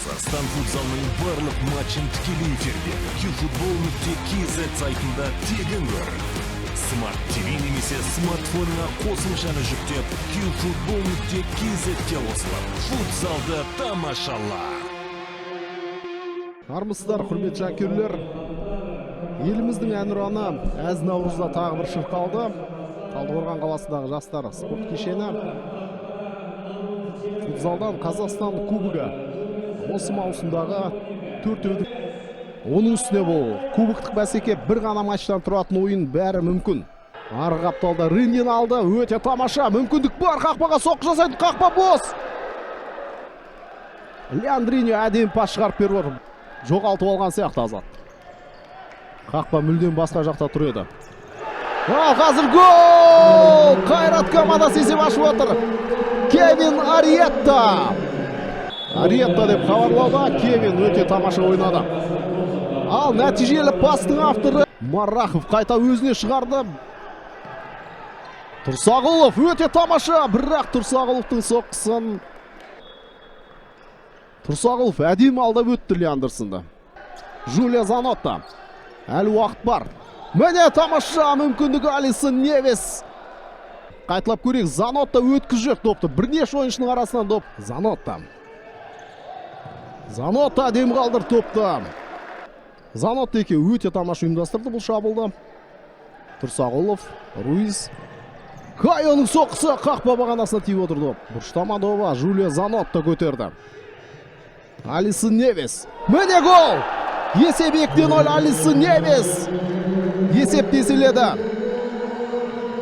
Қазақстан футзалының барлық матчын тікелей эфирде qfutbol.kz сайтында тегін көр. Smart TV немесе смартфонына қосымшаны жүктеп qfutbol.kz-те қосылып, футзалды тамашала. Армысыздар, құрметті жанкүйерлер. Еліміздің әнұраны әз Наурызда тағы бір шырқалды. Талдықорған қаласындағы жастар спорт кешені футзалдан Қазақстан кубогы осы маусымдағы 4-дің. Оның үстіне бұл кубоктық бәсеке бір ғана матчтан тұратын ойын бәрі мүмкін. Арғы апталда Рындин алды, өте тамаша, мүмкіндік бар, қақпаға соққы жасайды, қақпа бос. Леандриньо әдемі пас шығарып беріп отыр. Жоғалтып алған сияқты Азат. Қақпа мүлдем басқа жақта тұр еді. Ал қазір гол! Қайрат командасы есеп ашып отыр. Кевин Ариетта. Ариетта деп хабарлауда, Кевин өте тамаша ойнады. Ал нәтижелі пастың авторы Марахов қайта өзіне шығарды. Тұрсағұлов өте тамаша, бірақ Тұрсағұловтың соққысын Тұрсағұлов әдемі алдап өтті Леандерсонды. Жулия Занотта. Әлі уақыт бар. Міне тамаша мүмкіндігі Алисон Невес. Қайталап көрейік, Занотта өткізіп допты. Бірнеше ойыншының арасынан доп. Занотта әдемі қалдыр топты. Занотта еке өте тамаша ұйымдастырды бұл шабылды. Тұрсағұлов, Руиз. Кайоның соққысы қақпа бағанасына тиіп отыр доп. Бұрыштама доба Жулия Занотта көтерді. Алисон Невес. Міне гол! Есеп 2-0 Алисон Невес. Есеп теселеді.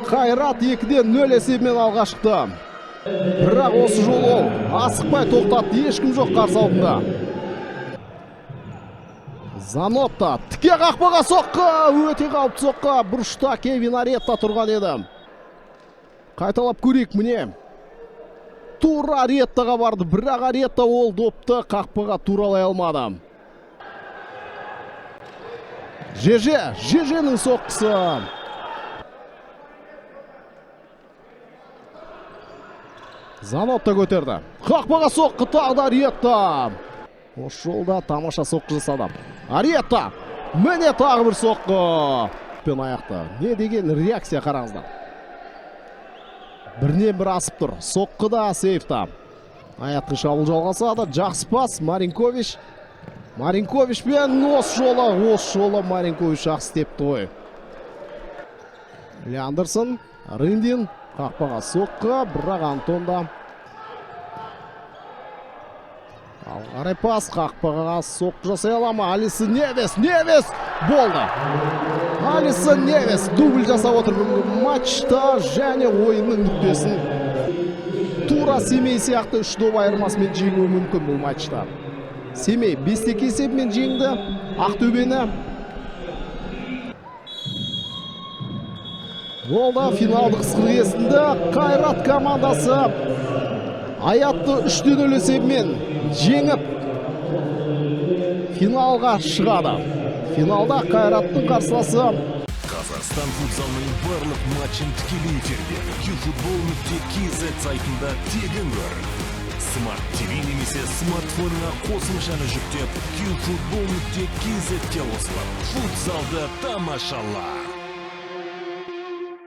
Қайрат 2-0 есебімен алға шықты. Бірақ осы жолы асықпай тоқтатты, ешкім жоқ қарсы алдында. Занотта тіке қақпаға соққы, өте қауіпті соққы. Бұрышта Кевин Ариетта тұрған еді. Қайталап көрейік, міне. Тура Ариеттаға барды, бірақ Ариетта ол допты қақпаға туралай алмады. ЖЖ-ның соққысы. Занотта көтерді. Қақпаға соққы тағды Ариетта. Осы жолда тамаша соққы жасады. Ариетта. Міне тағы бір соққы. Пен аяқты. Не деген реакция қараңыздар. Бірінен бір асып тұр. Соққы да сейфта. Аяқтың шабуыл жалғасады. Жақсы пас. Маринкович пен осы жолы Маринкович жақсы істепті ғой. Леандерсон, Рындин. Қақпаға соққы, бірақ Антонда. Алғарай пас, қақпаға соққы жасай алама. Алисон Невес болды. Алисон Невес дубль жасап отыр матчта және ойынның нүктесін. Тура Семей сияқты 3 доп айырмасымен жеңуі мүмкін бұл матчта. Семей 5-2 есебімен жеңді Ақтөбені. Болды финалдық ысқырғесінде Қайрат командасы Аятты 3-0 есебімен жеңіп финалға шығады. Финалда Қайраттың қарсыласы Қазақстан футзалының барлық матчын тікелей эфирде qfutbol.kz сайтында тегін көр. Smart TV немесе смартфонына қосымшаны жүктеп qfutbol.kz-те қосылып, футзалды тамашала.